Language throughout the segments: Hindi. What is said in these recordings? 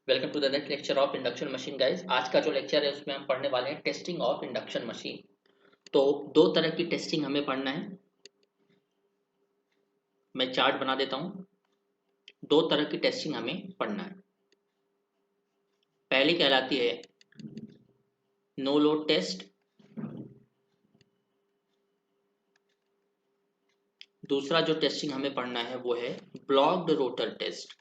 Welcome to the next lecture of induction machine guys. आज का जो लेक्चर है उसमें हम पढ़ने वाले हैं टेस्टिंग ऑफ इंडक्शन मशीन। तो दो तरह की टेस्टिंग हमें पढ़ना है। मैं चार्ट बना देता हूँ। दो तरह की टेस्टिंग हमें पढ़ना है। पहली कहलाती है नो लोड टेस्ट। दूसरा जो टेस्टिंग हमें पढ़ना है वो है blocked rotor test.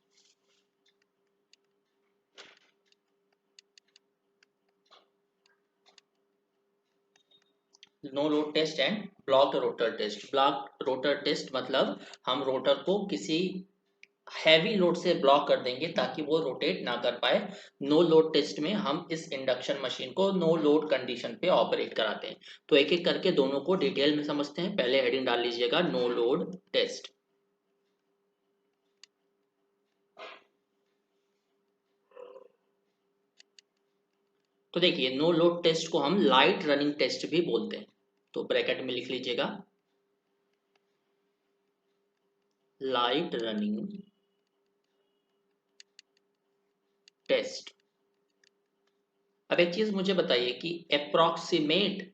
No load test and blocked rotor test. Blocked rotor test मतलब हम रोटर को किसी हैवी लोड से ब्लॉक कर देंगे ताकि वो रोटेट ना कर पाए। नो लोड टेस्ट में हम इस इंडक्शन मशीन को नो लोड कंडीशन पे ऑपरेट कराते हैं। तो एक एक करके दोनों को डिटेल में समझते हैं। पहले हेडिंग डाल लीजिएगा नो लोड टेस्ट। तो देखिए नो लोड टेस्ट को हम लाइट रनिंग टेस्ट भी बोलते हैं। तो ब्रैकेट में लिख लीजिएगा लाइट रनिंग टेस्ट। अब एक चीज मुझे बताइए कि अप्रोक्सीमेट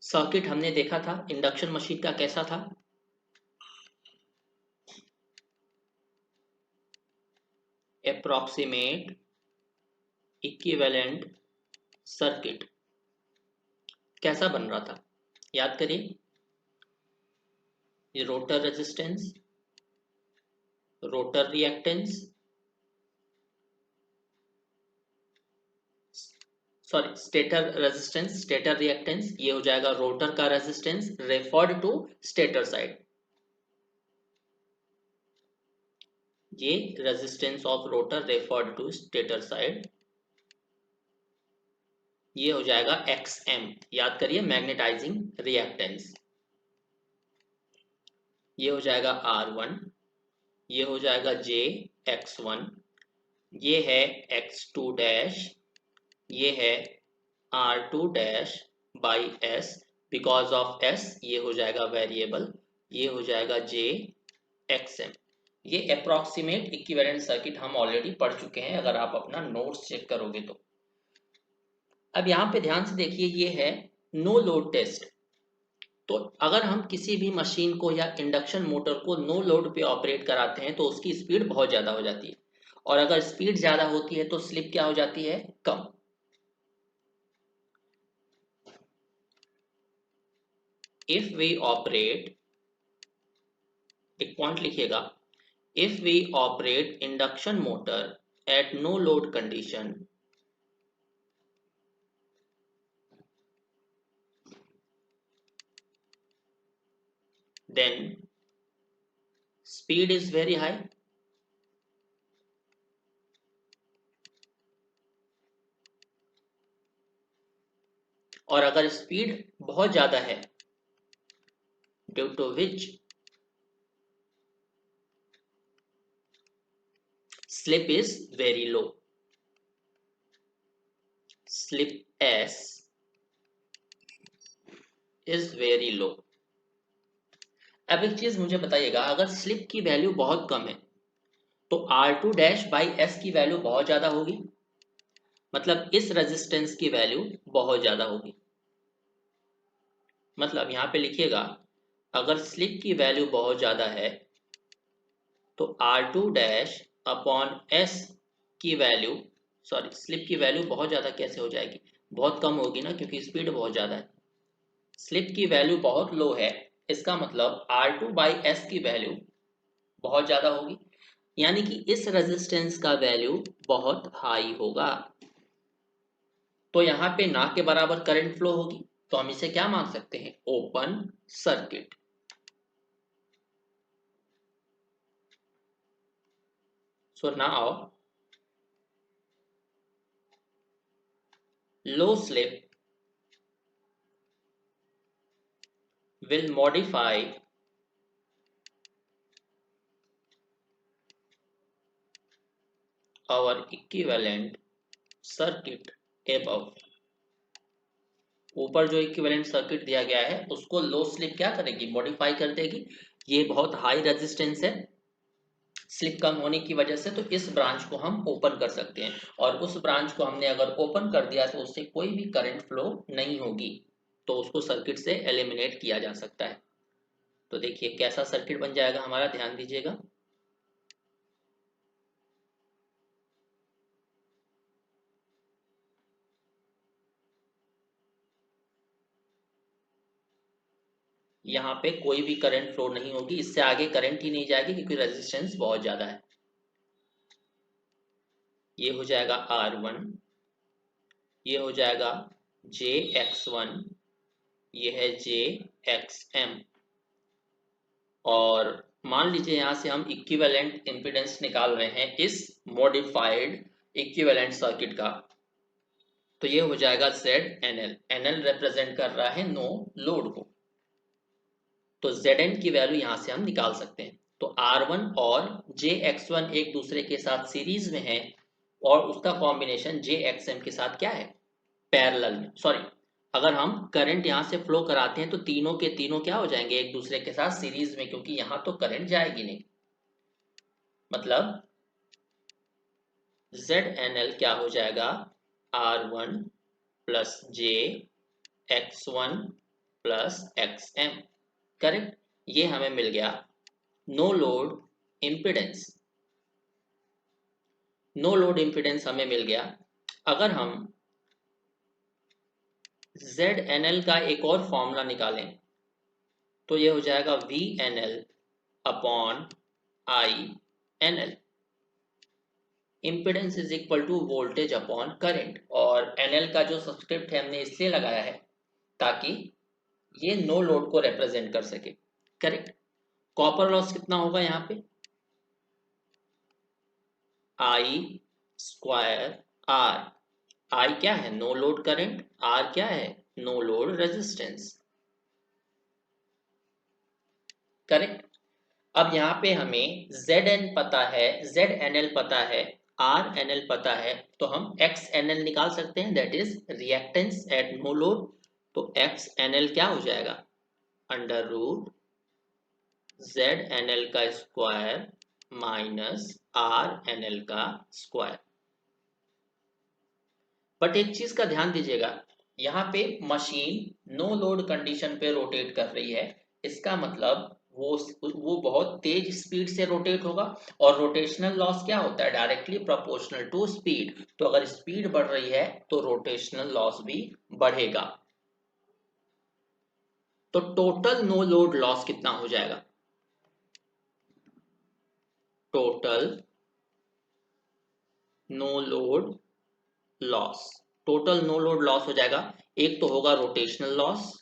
सर्किट हमने देखा था इंडक्शन मशीन का कैसा था। अप्रोक्सीमेट इक्विवेलेंट सर्किट कैसा बन रहा था, याद करिए। ये rotor resistance, rotor reactance, sorry stator resistance, stator reactance, ये हो जाएगा रोटर का resistance referred to stator side. ये resistance of rotor referred to stator side, ये हो जाएगा XM। याद करिए मैग्नेटाइजिंग रिएक्टेंस। ये हो जाएगा R1, ये हो जाएगा JX1, ये है X2 डैश, ये है R2 dash by S। Because of S ये हो जाएगा वेरिएबल, ये हो जाएगा JXM। ये अप्रोक्सीमेट इक्विवेलेंट सर्किट हम ऑलरेडी पढ़ चुके हैं अगर आप अपना नोट्स चेक करोगे तो। अब यहाँ पे ध्यान से देखिए, ये है नो लोड टेस्ट। तो अगर हम किसी भी मशीन को या इंडक्शन मोटर को नो लोड पे ऑपरेट कराते हैं तो उसकी स्पीड बहुत ज़्यादा हो जाती है, और अगर स्पीड ज़्यादा होती है तो स्लिप क्या हो जाती है, कम। इफ वी ऑपरेट, एक पॉइंट लिखिएगा, if we operate induction motor at no load condition then speed is very high। और अगर स्पीड बहुत ज्यादा है due to which slip is very low. Slip S is very low. अब एक चीज मुझे बताइएगा, अगर स्लिप की वैल्यू बहुत कम है तो R2 डैश बाई S की वैल्यू बहुत ज्यादा होगी, मतलब इस रेजिस्टेंस की वैल्यू बहुत ज्यादा होगी। मतलब यहां पे लिखिएगा, अगर स्लिप की वैल्यू बहुत ज्यादा है तो R2 डैश अपॉन S की वैल्यू, सॉरी स्लिप की वैल्यू बहुत ज़्यादा कैसे हो जाएगी, बहुत कम होगी ना, क्योंकि स्पीड बहुत ज़्यादा है। स्लिप की वैल्यू बहुत लो है, इसका मतलब R2 बाई S की वैल्यू बहुत ज़्यादा होगी, यानी कि इस रेजिस्टेंस का वैल्यू बहुत हाई होगा। तो यहाँ पे ना के बराबर करंट फ्लो होगी, तो हम इसे क्या मान सकते हैं, open circuit. So now low slip will modify our equivalent circuit above। ऊपर जो इक्विवेलेंट सर्किट दिया गया है उसको लो स्लिप क्या करेगी, मॉडिफाई कर देगी। ये बहुत हाई रेजिस्टेंस है, स्लिप कम होने की वजह से, तो इस ब्रांच को हम ओपन कर सकते हैं, और उस ब्रांच को हमने अगर ओपन कर दिया तो उससे कोई भी करंट फ्लो नहीं होगी, तो उसको सर्किट से एलिमिनेट किया जा सकता है। तो देखिए कैसा सर्किट बन जाएगा हमारा, ध्यान दीजिएगा। यहाँ पे कोई भी करंट फ्लो नहीं होगी, इससे आगे करंट ही नहीं जाएगी क्योंकि रेजिस्टेंस बहुत ज्यादा है। ये हो जाएगा R1, ये हो जाएगा JX1, ये है JXM, और मान लीजिए यहाँ से हम इक्विवेलेंट इम्पीडेंस निकाल रहे हैं इस मॉडिफाइड इक्विवेलेंट सर्किट का, तो ये हो जाएगा ZNL। NL रिप्रेजेंट कर रहा है नो लोड को, तो Zn की वैल्यू यहां से हम निकाल सकते हैं। तो R1 और JX1 एक दूसरे के साथ सीरीज में है, और उसका कॉम्बिनेशन JXM के साथ क्या है, पैरेलल में। सॉरी, अगर हम करंट यहां से फ्लो कराते हैं तो तीनों के तीनों क्या हो जाएंगे, एक दूसरे के साथ सीरीज में, क्योंकि यहां तो करंट जाएगी नहीं। मतलब ZNL क्या हो जाएगा, R1 plus JX1 plus XM। Correct, ये हमें मिल गया no load impedance. No load impedance हमें मिल गया। अगर हम ZNL का एक और फॉर्मूला निकालें तो ये हो जाएगा VNL upon INL। Impedance is equal to voltage upon current, और NL का जो सब्सक्रिप्ट है हमने इसलिए लगाया है ताकि ये नो लोड को रिप्रेजेंट कर सके। करेक्ट। कॉपर लॉस कितना होगा यहाँ पे, I स्क्वायर R। I क्या है, नो लोड करंट, R क्या है, नो लोड रेजिस्टेंस। करेक्ट। अब यहाँ पे हमें Zn पता है, ZNL पता है, RNL पता है, तो हम XNL निकाल सकते हैं, that is reactance at no load. तो XNL क्या हो जाएगा, अंडर रूट ZNL का स्क्वायर माइनस RNL का स्क्वायर। बट एक चीज का ध्यान दीजिएगा, यहाँ पे मशीन नो लोड कंडीशन पे रोटेट कर रही है, इसका मतलब वो बहुत तेज स्पीड से रोटेट होगा, और रोटेशनल लॉस क्या होता है, डायरेक्टली प्रोपोर्शनल टू स्पीड। तो अगर स्पीड बढ़ रही है तो रोटेशनल लॉस भी बढ़ेगा। तो टोटल नो लोड लॉस कितना हो जाएगा, total no load loss, total no load loss हो जाएगा, एक तो होगा रोटेशनल लॉस,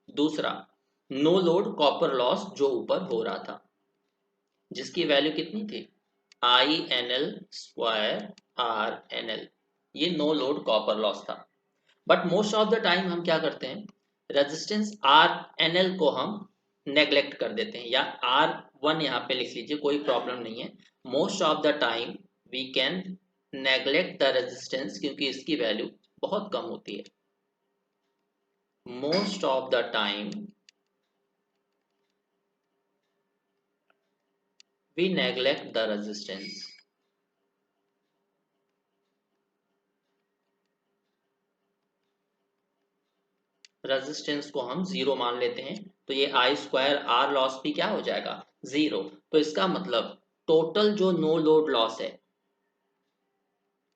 दूसरा नो लोड कॉपर लॉस जो ऊपर हो रहा था, जिसकी वैल्यू कितनी थी, INL स्क्वायर RNL। ये नो लोड कॉपर लॉस था। But most of the time हम क्या करते हैं, रेजिस्टेंस RNL को हम नेग्लेक्ट कर देते हैं, या R1 यहाँ पे लिख लीजिए, कोई प्रॉब्लम नहीं है। Most of the time we can neglect the resistance, क्योंकि इसकी वैल्यू बहुत कम होती है। Most of the time we neglect the resistance। Resistance को हम जीरो मान लेते हैं, तो ये I स्क्वायर R लॉस भी क्या हो जाएगा, जीरो। तो इसका मतलब टोटल जो नो लोड लॉस है,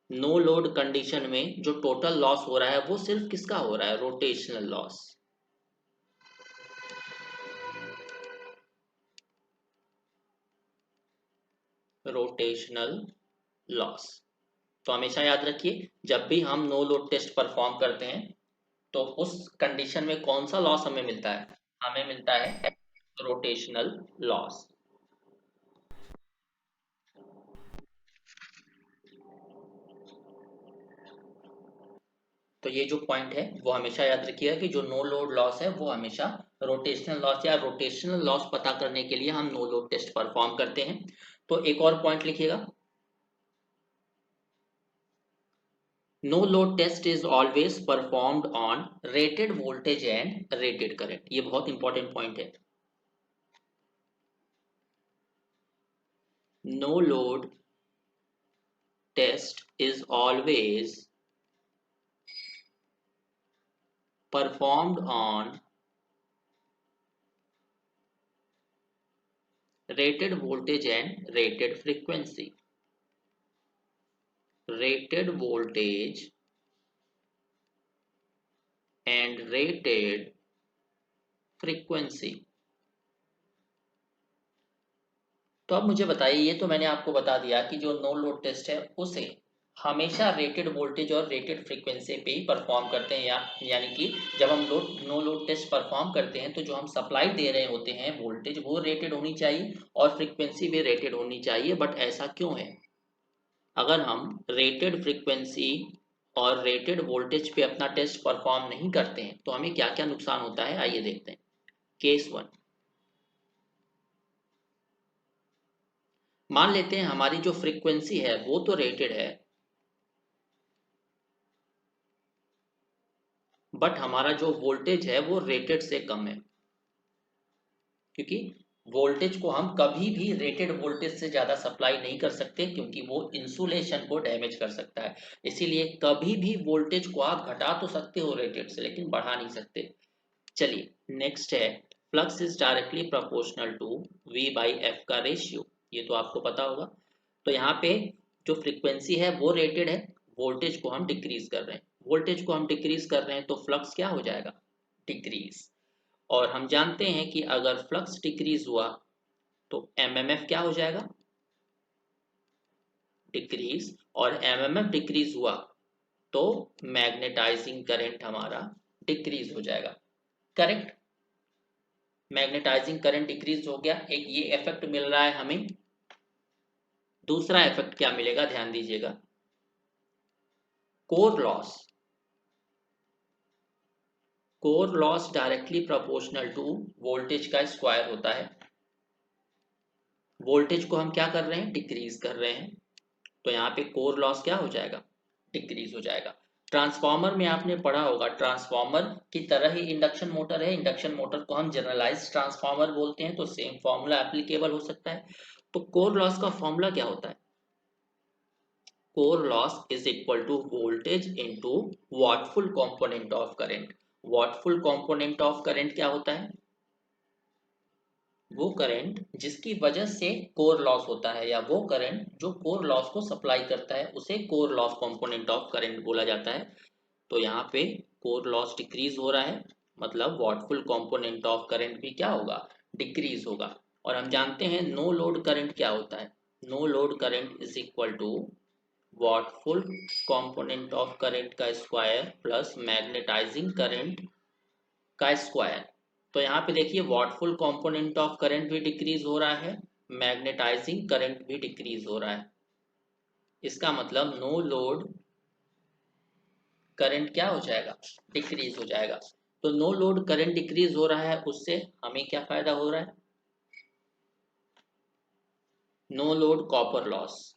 नो लोड कंडीशन में जो टोटल लॉस हो रहा है वो सिर्फ किसका हो रहा है, रोटेशनल लॉस। Rotational loss. तो हमेशा याद रखिए, जब भी हम नो लोड टेस्ट परफॉर्म करते हैं तो उस कंडीशन में कौन सा लॉस हमें मिलता है, हमें मिलता है रोटेशनल लॉस। तो ये जो पॉइंट है वो हमेशा याद रखिएगा कि जो नो लोड लॉस है वो हमेशा रोटेशनल लॉस, या रोटेशनल लॉस पता करने के लिए हम नो लोड टेस्ट परफॉर्म करते हैं। तो एक और पॉइंट लिखिएगा, no load test is always performed on rated voltage and rated current. ये बहुत इंपॉर्टेंट पॉइंट है। No load test is always performed on rated voltage and rated frequency. Rated voltage and rated frequency. तो अब मुझे बताइए, ये तो मैंने आपको बता दिया कि जो नो लोड टेस्ट है उसे हमेशा रेटेड वोल्टेज और रेटेड फ्रीक्वेंसी पे ही परफॉर्म करते हैं, यानी कि जब हम नो लोड टेस्ट परफॉर्म करते हैं तो जो हम सप्लाई दे रहे होते हैं वोल्टेज वो रेटेड होनी चाहिए और फ्रीक्वेंसी भी रेटेड होनी चाहिए। बट ऐसा क्यों है? अगर हम रेटेड फ्रीक्वेंसी और रेटेड वोल्टेज पे अपना टेस्ट परफॉर्म नहीं करते हैं तो हमें क्या क्या नुकसान होता है, आइए देखते हैं। केस 1, मान लेते हैं हमारी जो फ्रीक्वेंसी है वो तो रेटेड है, बट हमारा जो वोल्टेज है वो रेटेड से कम है, क्योंकि वोल्टेज को हम कभी भी रेटेड वोल्टेज से ज़्यादा सप्लाई नहीं कर सकते क्योंकि वो इंसुलेशन को डैमेज कर सकता है। इसीलिए कभी भी वोल्टेज को आप घटा तो सकते हो रेटेड से, लेकिन बढ़ा नहीं सकते। चलिए नेक्स्ट है, flux is directly proportional to V by F का रेशियो। ये तो आपको पता होगा। तो यहाँ पे जो फ्रीक्वेंसी है वो रेटेड है, वोल्टेज को हम डिक्रीज कर रहे हैं, वोल्टेज को हम डिक्रीज कर रहे हैं तो फ्लक्स क्या हो जाएगा? डिक्रीज। और हम जानते हैं कि अगर फ्लक्स डिक्रीज हुआ तो एमएमएफ क्या हो जाएगा? डिक्रीज। और एमएमएफ डिक्रीज हुआ तो मैग्नेटाइजिंग करंट हमारा डिक्रीज हो जाएगा। करेक्ट? मैग्नेटाइजिंग करंट डिक्रीज हो गया, एक ये इफेक्ट मिल रहा है हमें। दूसरा इफेक्ट क्या मिलेगा, ध्यान दीजिएगा, core loss. Core loss directly proportional to voltage का स्क्वायर होता है। वोल्टेज को हम क्या कर रहे हैं? डिक्रीज कर रहे हैं, तो यहाँ पे कोर लॉस क्या हो जाएगा? डिक्रीज हो जाएगा। ट्रांसफार्मर में आपने पढ़ा होगा, ट्रांसफार्मर की तरह ही इंडक्शन मोटर है, इंडक्शन मोटर को हम जनरलाइज ट्रांसफार्मर बोलते हैं, तो सेम फॉर्मूला एप्लीकेबल हो सकता है। तो कोर लॉस का फॉर्मूला क्या होता है? Core loss is equal to voltage into wattful component of current. Wattful component of current क्या होता है? वो करंट जिसकी वजह से कोर लॉस होता है, या वो करंट जो कोर लॉस को सप्लाई करता है उसे core loss component of current बोला जाता है। तो यहाँ पे कोर लॉस डिक्रीज हो रहा है, मतलब वॉटफुल कंपोनेंट ऑफ करंट भी क्या होगा? डिक्रीज होगा। और हम जानते हैं नो लोड करंट क्या होता है? No load current is equal to wattful component of current का स्क्वायर प्लस मैग्नेटाइजिंग करंट का स्क्वायर। तो यहाँ पे देखिए वॉटफुल कंपोनेंट ऑफ करंट भी डिक्रीज हो रहा है, मैग्नेटाइजिंग करंट भी डिक्रीज हो रहा है। इसका मतलब नो लोड करंट क्या हो जाएगा? डिक्रीज हो जाएगा। तो नो लोड करंट डिक्रीज हो रहा है, उससे हमें क्या फायदा हो रहा है? No load copper loss.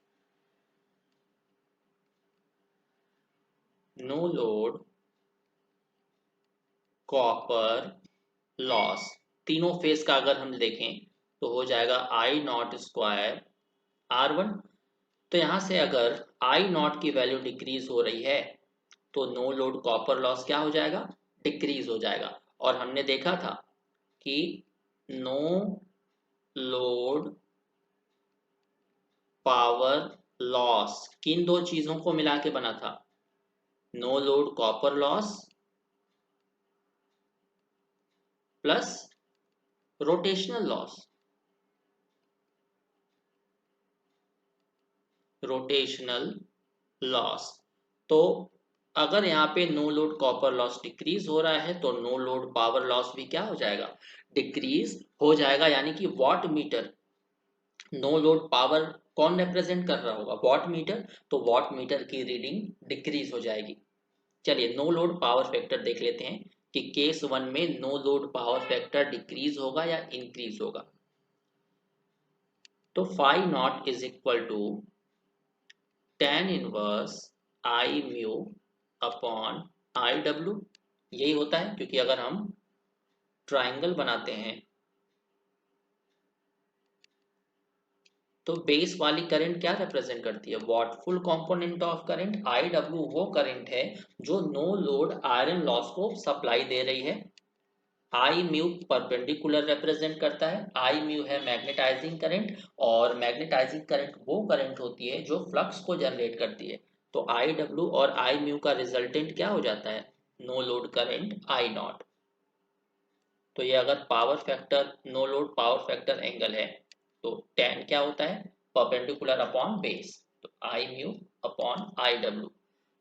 No load copper loss, तीनों फेज का अगर हम देखें तो हो जाएगा आई नॉट स्क्वायर R1। तो यहां से अगर आई नॉट की वैल्यू डिक्रीज हो रही है तो नो लोड कॉपर लॉस क्या हो जाएगा? डिक्रीज हो जाएगा। और हमने देखा था कि नो लोड पावर लॉस किन दो चीजों को मिला के बना था? No load copper loss plus rotational loss. Rotational loss. तो अगर यहाँ पे no load copper loss decrease हो रहा है तो नो लोड पावर लॉस भी क्या हो जाएगा? डिक्रीज हो जाएगा। यानी कि watt meter, no load power कौन रिप्रेजेंट कर रहा होगा? Watt meter. तो वॉट मीटर की रीडिंग डिक्रीज हो जाएगी। चलिए नो लोड पावर फैक्टर देख लेते हैं कि केस 1 में no load power factor decrease होगा या इंक्रीज होगा। तो phi not is equal to tan inverse I mu upon I W, यही होता है। क्योंकि अगर हम ट्राइंगल बनाते हैं तो बेस वाली करंट क्या रिप्रेजेंट करती है, what full component of current, I W वो करंट है जो नो लोड आयरन लॉस को सप्लाई दे रही है। आई म्यू परपेंडिकुलर रिप्रेजेंट करता है, आई म्यू है मैग्नेटाइजिंग करंट, और मैग्नेटाइजिंग करंट वो करंट होती है जो फ्लक्स को जनरेट करती है। तो आई डब्ल्यू और आई म्यू का रिजल्टेंट क्या हो जाता है, no load current I not. तो ये अगर power factor, no load power factor angle है, तो tan क्या होता है, परपेंडिकुलर अपॉन बेस, तो I mu upon I W.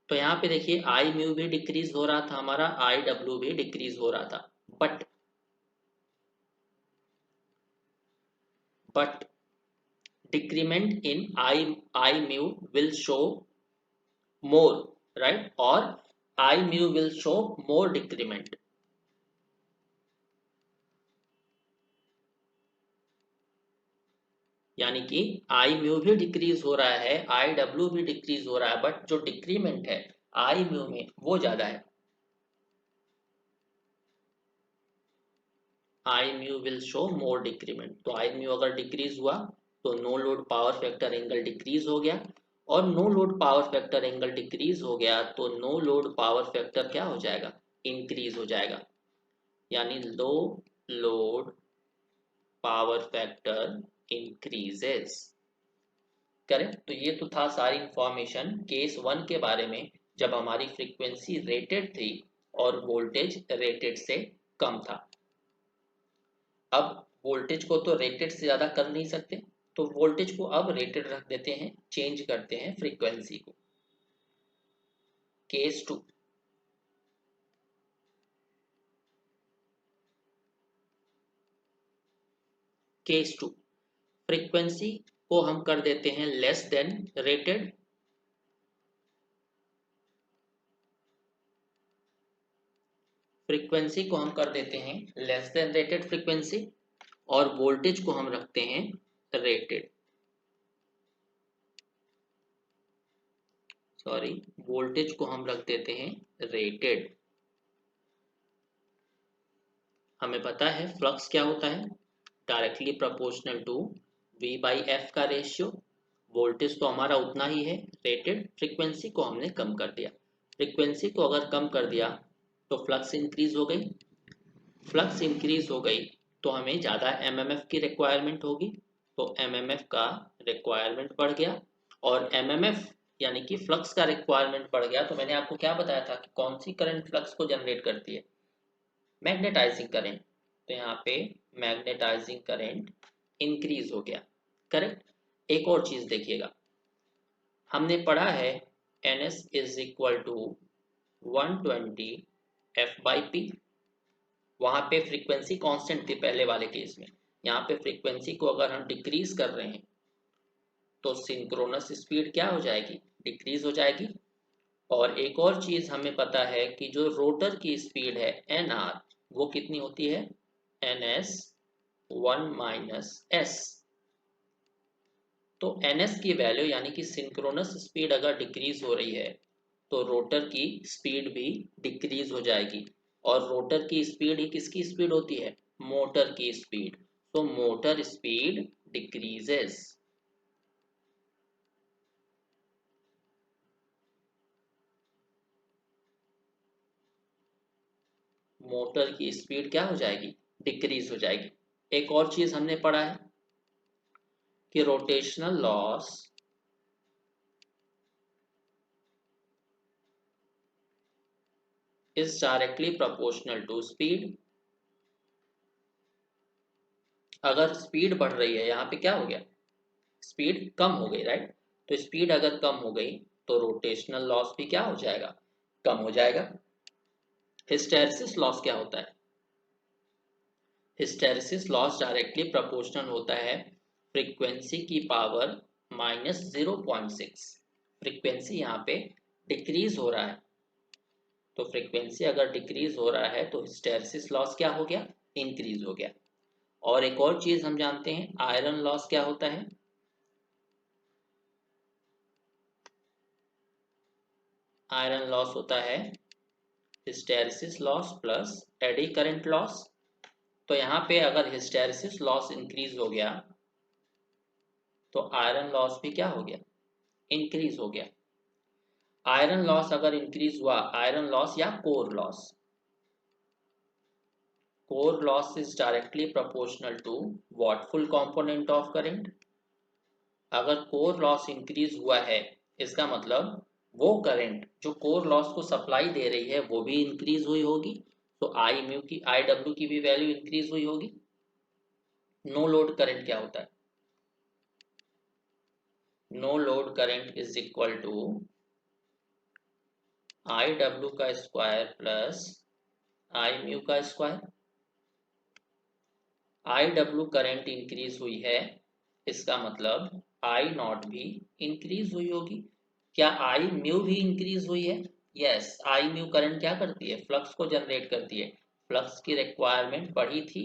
तो यहाँ पे देखिए आई म्यू भी डिक्रीज हो रहा था हमारा, आई डब्ल्यू भी डिक्रीज हो रहा था, but decrement in I mu will show more, right, और I mu will show more decrement. यानी कि आई म्यू भी डिक्रीज हो रहा है, आई डब्ल्यू भी डिक्रीज हो रहा है, बट जो डिक्रीमेंट है आई म्यू में वो ज्यादा है। I mu will show more decrement, तो आई म्यू अगर डिक्रीज हुआ तो no load power factor angle decrease हो गया, और no load power factor angle decrease हो गया तो नो लोड पावर फैक्टर क्या हो जाएगा, इंक्रीज हो जाएगा। यानी low load power factor increases. Correct. तो ये तो था सारी इंफॉर्मेशन केस 1 के बारे में, जब हमारी फ्रीक्वेंसी रेटेड थी और वोल्टेज रेटेड से कम था। अब वोल्टेज को तो रेटेड से ज़्यादा कर नहीं सकते, तो वोल्टेज को अब रेटेड रख देते हैं, चेंज करते हैं फ्रीक्वेंसी को। केस 2, केस 2 फ्रीक्वेंसी को हम कर देते हैं लेस देन रेटेड, फ्रीक्वेंसी को हम कर देते हैं लेस देन रेटेड फ्रीक्वेंसी, और वोल्टेज को हम रखते हैं रेटेड, सॉरी, वोल्टेज को हम रख देते हैं रेटेड। हमें पता है फ्लक्स क्या होता है, directly proportional to V by F का रेशियो। वोल्टेज तो हमारा उतना ही है रेटेड, फ्रीक्वेंसी को हमने कम कर दिया। फ्रीक्वेंसी को अगर कम कर दिया तो फ्लक्स इंक्रीज हो गई, फ्लक्स इंक्रीज हो गई तो हमें ज़्यादा एमएमएफ की रिक्वायरमेंट होगी, तो एमएमएफ का रिक्वायरमेंट बढ़ गया, और एमएमएफ यानी कि फ्लक्स का रिक्वायरमेंट बढ़ गया। तो मैंने आपको क्या बताया था कि कौन सी करंट फ्लक्स को जनरेट करती है, मैग्नेटाइजिंग करंट। तो यहाँ पे मैग्नेटाइजिंग करंट इंक्रीज हो गया। करेक्ट। एक और चीज देखिएगा, हमने पढ़ा है NS is equal to 120 F by पी, वहां पे फ्रीक्वेंसी कांस्टेंट थी पहले वाले केस में। यहाँ पे फ्रीक्वेंसी को अगर हम डिक्रीज कर रहे हैं तो सिंक्रोनस स्पीड क्या हो जाएगी, डिक्रीज हो जाएगी। और एक और चीज हमें पता है कि जो रोटर की स्पीड है NR, वो कितनी होती है, NS 1 माइनस S। तो NS की वैल्यू यानी कि सिंक्रोनस स्पीड अगर डिक्रीज हो रही है तो रोटर की स्पीड भी डिक्रीज हो जाएगी, और रोटर की स्पीड ही किसकी स्पीड होती है, मोटर की स्पीड। तो मोटर स्पीड डिक्रीजेस। मोटर की स्पीड क्या हो जाएगी, डिक्रीज हो जाएगी। एक और चीज हमने पढ़ा है कि rotational loss is directly proportional to speed. अगर स्पीड बढ़ रही है, यहाँ पे क्या हो गया, स्पीड कम हो गई, राइट। तो स्पीड अगर कम हो गई तो रोटेशनल लॉस भी क्या हो जाएगा, कम हो जाएगा। हिस्टैरिसीस लॉस क्या होता है, हिस्टैरिसीस लॉस डायरेक्टली प्रोपोर्शनल होता है फ्रीक्वेंसी की पावर माइनस 0.6। फ्रीक्वेंसी यहाँ पे डिक्रीज हो रहा है, तो फ्रीक्वेंसी अगर डिक्रीज हो रहा है तो हिस्टैरिसीस लॉस क्या हो गया, इंक्रीज हो गया। और एक और चीज हम जानते हैं, आयरन लॉस क्या होता है, आयरन लॉस होता है hysteresis loss plus eddy current loss. तो यहाँ पे अगर हिस्टैरिसीस लॉस इंक्रीज हो गया तो आयरन लॉस भी क्या हो गया, इंक्रीज हो गया। आयरन लॉस अगर इंक्रीज हुआ, आयरन लॉस या core loss, core loss is directly proportional to what full component of current। अगर कोर लॉस इंक्रीज हुआ है इसका मतलब वो करंट जो कोर लॉस को सप्लाई दे रही है वो भी इंक्रीज हुई होगी, तो आई म्यू की, आई डब्ल्यू की भी वैल्यू इंक्रीज हुई होगी। नो लोड करंट क्या होता है, no load current is equal to I W का स्क्वायर प्लस आई म्यू का square. I W current increase हुई है इसका मतलब आई नॉट भी इंक्रीज हुई होगी। क्या आई म्यू भी इंक्रीज हुई है? यस, आई म्यू करंट क्या करती है, फ्लक्स को जनरेट करती है। फ्लक्स की रिक्वायरमेंट बढ़ी थी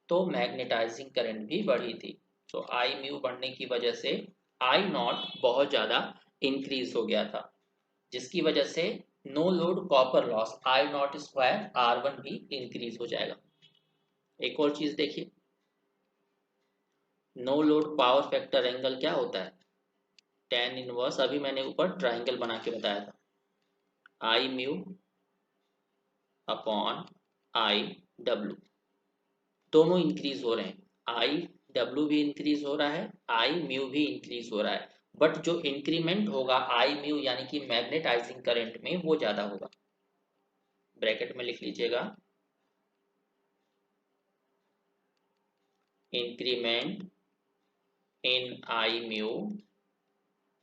तो मैग्नेटाइजिंग करंट भी बढ़ी थी। तो आई म्यू बढ़ने की वजह से आई नॉट बहुत ज़्यादा इंक्रीज हो गया था, जिसकी वजह से no load copper loss I not square R1 भी इंक्रीज हो जाएगा। एक और चीज देखिए, no load power factor angle क्या होता है, tan इनवर्स, अभी मैंने ऊपर ट्राइंगल बना के बताया था, आई म्यू अपॉन आई डब्ल्यू, दोनों इंक्रीज हो रहे हैं, आई डब्ल्यू भी इंक्रीज हो रहा है, आई म्यू भी इंक्रीज हो रहा है, बट जो इंक्रीमेंट होगा आई म्यू यानी कि मैग्नेटाइजिंग करंट में वो ज्यादा होगा। ब्रैकेट में लिख लीजिएगा, increment in I mu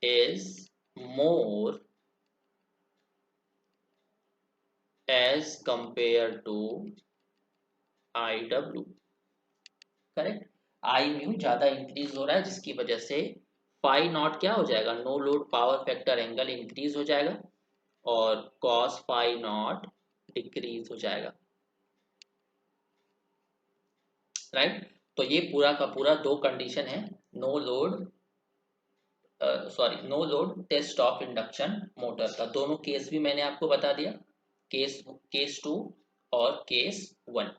is more as compared to IW। Correct, I mu ज्यादा इंक्रीज हो रहा है जिसकी वजह से फाई नॉट क्या हो जाएगा, no load power factor angle increase हो जाएगा और कॉस फाई नॉट डिक्रीज हो जाएगा। राइट, तो ये पूरा का पूरा दो कंडीशन है, no load no load test of induction motor का। दोनों केस भी मैंने आपको बता दिया, केस 2 और केस 1।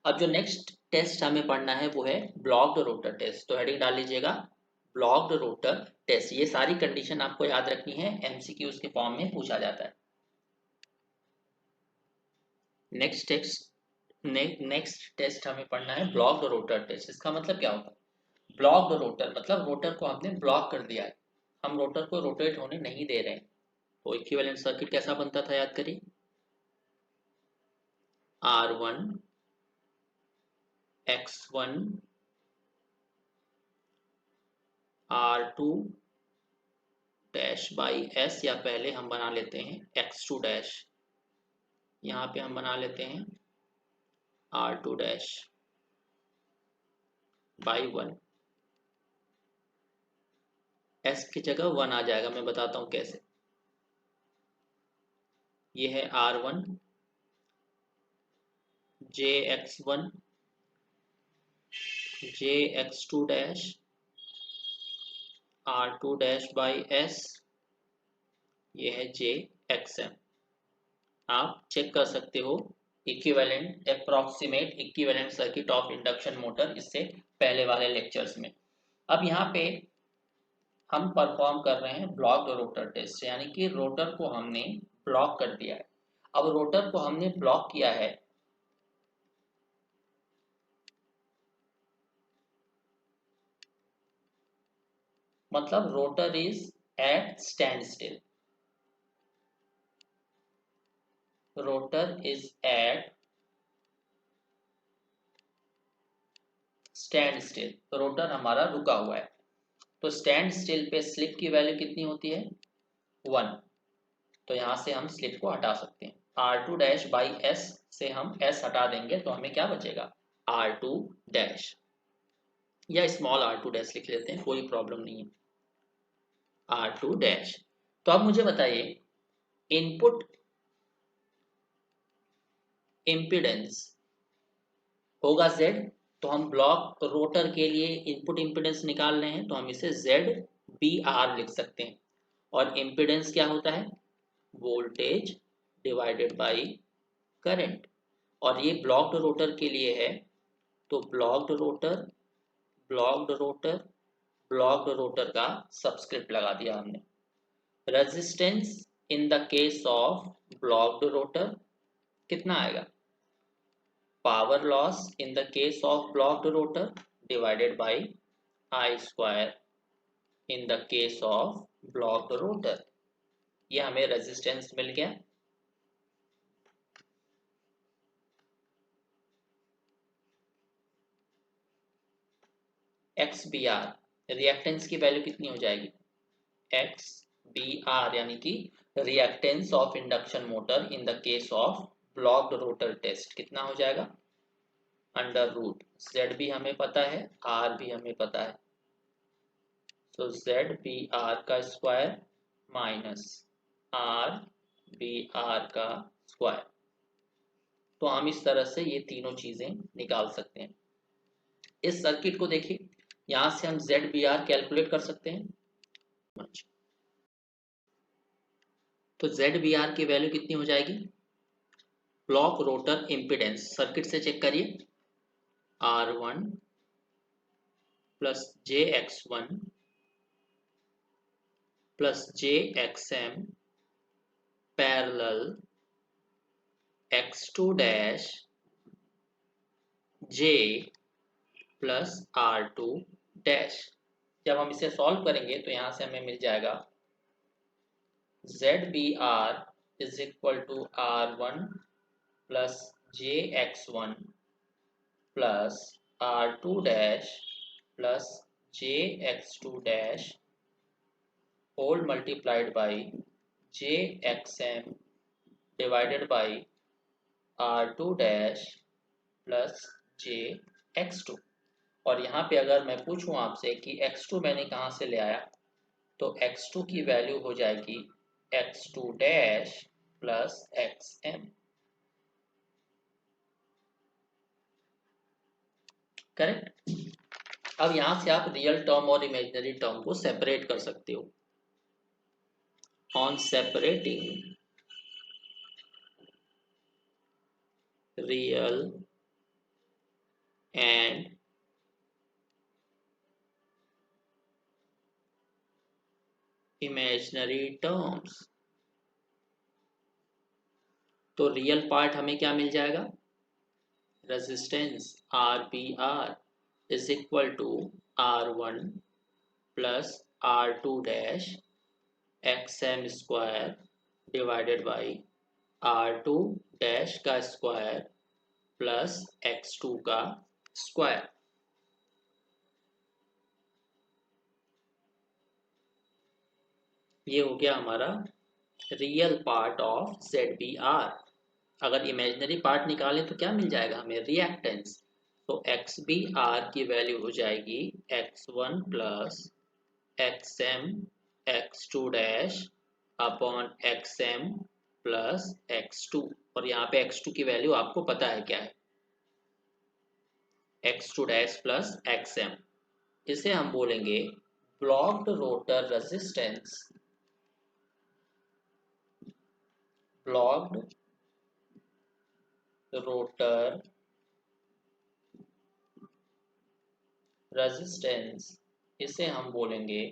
अब जो नेक्स्ट टेस्ट हमें पढ़ना है वो है ब्लॉक्ड रोटर टेस्ट। तो हेडिंग डाल लीजिएगा, ब्लॉक्ड रोटर टेस्ट। ये सारी कंडीशन आपको याद रखनी है, एमसीक्यूज के फॉर्म में पूछा जाता है। नेक्स्ट टेस्ट हमें पढ़ना है ब्लॉक्ड रोटर टेस्ट। इसका मतलब क्या होता है, ब्लॉक्ड रोटर मतलब रोटर को हमने ब्लॉक कर दिया है, हम रोटर को रोटेट होने नहीं दे रहे हैं। तो इक्विवेलेंट सर्किट कैसा बनता था, याद करिए, R1 X1 R2 dash by S, या पहले हम बना लेते हैं X2 डैश, यहाँ पे हम बना लेते हैं R2 डैश बाई 1, S की जगह 1 आ जाएगा, मैं बताता हूँ कैसे। ये है R1 JX1 JX2 dash R2 dash by S, ये है JXM। आप चेक कर सकते हो equivalent approximate equivalent circuit of induction motor, इससे पहले वाले लेक्चर्स में। अब यहाँ पे हम परफॉर्म कर रहे हैं ब्लॉक्ड रोटर टेस्ट, यानी कि रोटर को हमने ब्लॉक कर दिया है। अब रोटर को हमने ब्लॉक किया है, मतलब rotor is at standstill, rotor is at standstill, rotor हमारा रुका हुआ है। तो स्टैंड स्टिल पे स्लिप की वैल्यू कितनी होती है, 1। तो यहां से हम स्लिप को हटा सकते हैं, R2 डैश बाई S से हम S हटा देंगे तो हमें क्या बचेगा, R2 डैश, या स्मॉल R2 डैश लिख लेते हैं, कोई प्रॉब्लम नहीं है, R2 डैश। तो अब मुझे बताइए, इनपुट इम्पीडेंस होगा Z, तो हम ब्लॉक रोटर के लिए इनपुट इम्पीडेंस निकाल रहे हैं तो हम इसे ZBR लिख सकते हैं। और इम्पीडेंस क्या होता है, वोल्टेज डिवाइडेड बाई करंट। और ये ब्लॉक्ड रोटर के लिए है, तो blocked rotor, blocked rotor, blocked rotor का सबस्क्रिप्ट लगा दिया हमने। Resistance in the case of blocked rotor कितना आएगा? Power loss in the case of blocked rotor divided by I square in the case of blocked rotor. ये हमें रेजिस्टेंस मिल गया। एक्स बी आर रिएक्टेंस की वैल्यू कितनी हो जाएगी? एक्स बी आर यानी कि reactance of induction motor in the case of blocked rotor test कितना हो जाएगा? अंडर रूट जेड भी हमें पता है, आर भी हमें पता है, तो जेड बी आर का square minus R B R का स्क्वायर। तो हम इस तरह से ये तीनों चीजें निकाल सकते हैं। इस सर्किट को देखिए, यहां से हम जेड बी आर कैलकुलेट कर सकते हैं। तो जेड बी आर की वैल्यू कितनी हो जाएगी? ब्लॉक रोटर इम्पिडेंस सर्किट से चेक करिए, R one plus J X one plus J X M parallel X two dash J plus R two dash. जब हम इसे सॉल्व करेंगे तो यहां से हमें मिल जाएगा Z B R is equal to R one plus J X one plus R two dash plus J X two dash whole multiplied by J X M divided by R two dash plus J X two. और यहाँ पे अगर मैं पूछूं आपसे कि x2 मैंने कहाँ से ले आया, तो x2 की वैल्यू हो जाएगी x2 dash plus xm। Correct. अब यहाँ से आप रियल टर्म और इमेजिनरी टर्म को सेपरेट कर सकते हो। On separating real and imaginary terms, तो रियल पार्ट हमें क्या मिल जाएगा? Resistance R B R is equal to R one plus R two dash X M square divided by R two dash का स्क्वायर प्लस एक्स टू का स्क्वायर। ये हो गया हमारा real part of Z B R. अगर इमेजिनरी पार्ट निकालें तो क्या मिल जाएगा हमें? रिएक्टेंस। तो एक्स बी आर की वैल्यू हो जाएगी X one plus X M X two dash upon X M plus X two. और यहाँ पे एक्स टू की वैल्यू आपको पता है क्या है, X two dash plus X M. इसे हम बोलेंगे blocked rotor resistance, blocked rotor resistance, इसे हम बोलेंगे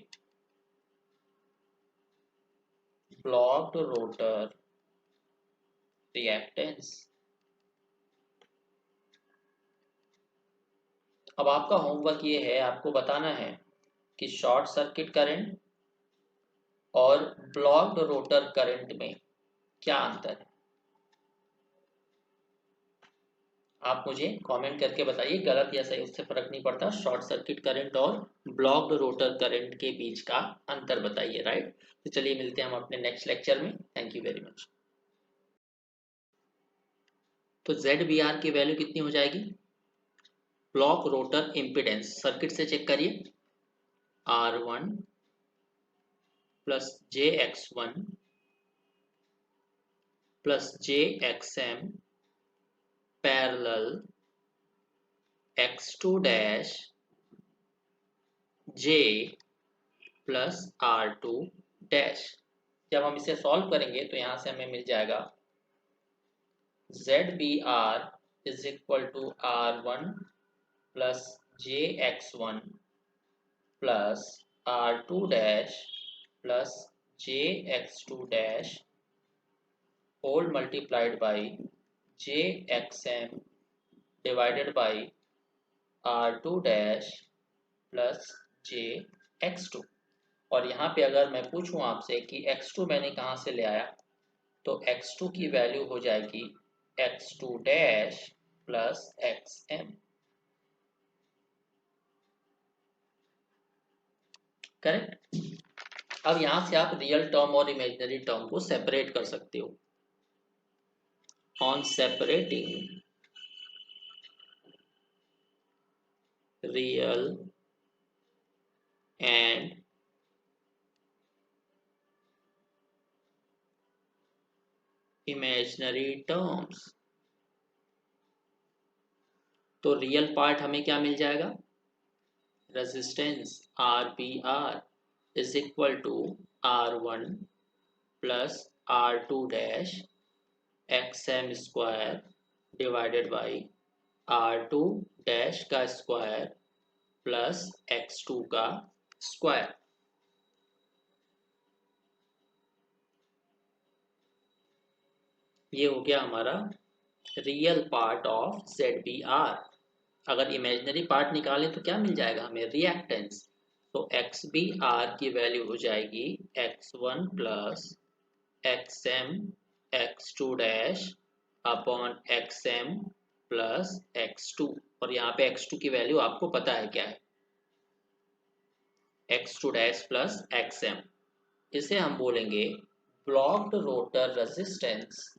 ब्लॉक्ड रोटर रिएक्टेंस। अब आपका होमवर्क ये है, आपको बताना है कि शॉर्ट सर्किट करंट और ब्लॉक्ड रोटर करंट में क्या अंतर है। आप मुझे कमेंट करके बताइए, गलत या सही उससे फर्क नहीं पड़ता। शॉर्ट सर्किट करंट और ब्लॉक्ड रोटर करंट के बीच का अंतर बताइए। राइट, तो चलिए मिलते हैं हम अपने नेक्स्ट लेक्चर में। Thank you very much. तो जेड बी आर की वैल्यू कितनी हो जाएगी? ब्लॉक रोटर इम्पिडेंस सर्किट से चेक करिए, R one plus J X one plus J X M parallel X two dash J plus R two dash. जब हम इसे सॉल्व करेंगे तो यहाँ से हमें मिल जाएगा ZBR is equal to R1 plus JX1 plus R2 dash plus JX2 dash whole multiplied by JXM divided by R2 dash plus JX2। और यहाँ पे अगर मैं पूछूं आपसे कि x2 मैंने कहाँ से ले आया, तो x2 की वैल्यू हो जाएगी x2 dash plus xm। Correct. अब यहाँ से आप रियल टर्म और इमेजिनरी टर्म को सेपरेट कर सकते हो। On separating real and imaginary terms, तो रियल पार्ट हमें क्या मिल जाएगा, resistance RBR is equal to R1 plus R2 dash XM square divided by R2 dash का स्क्वायर प्लस X2 का स्क्वायर। ये हो गया हमारा रियल पार्ट ऑफ ZBR। अगर इमेजिनरी पार्ट निकालें तो क्या मिल जाएगा हमें, रिएक्टेंस। तो XBR की वैल्यू हो जाएगी X1 plus XM X2 dash upon XM plus X2। और यहाँ पे X2 की वैल्यू आपको पता है क्या है, X2 डैश प्लस XM। इसे हम बोलेंगे blocked rotor resistance,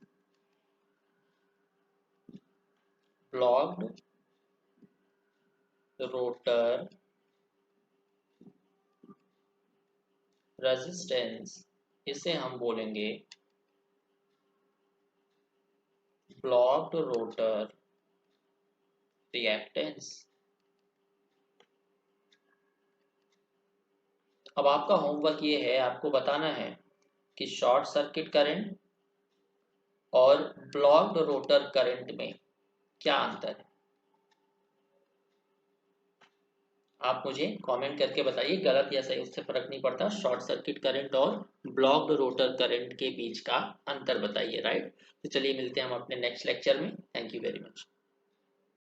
blocked rotor resistance, इसे हम बोलेंगे ब्लॉक्ड रोटर रिएक्टेंस। अब आपका होमवर्क ये है, आपको बताना है कि शॉर्ट सर्किट करंट और ब्लॉक्ड रोटर करंट में क्या अंतर है। आप मुझे कमेंट करके बताइए, गलत या सही उससे फर्क नहीं पड़ता। शॉर्ट सर्किट करंट और ब्लॉक्ड रोटर करंट के बीच का अंतर बताइए, राइट। तो चलिए मिलते हैं हम अपने नेक्स्ट लेक्चर में। Thank you very much.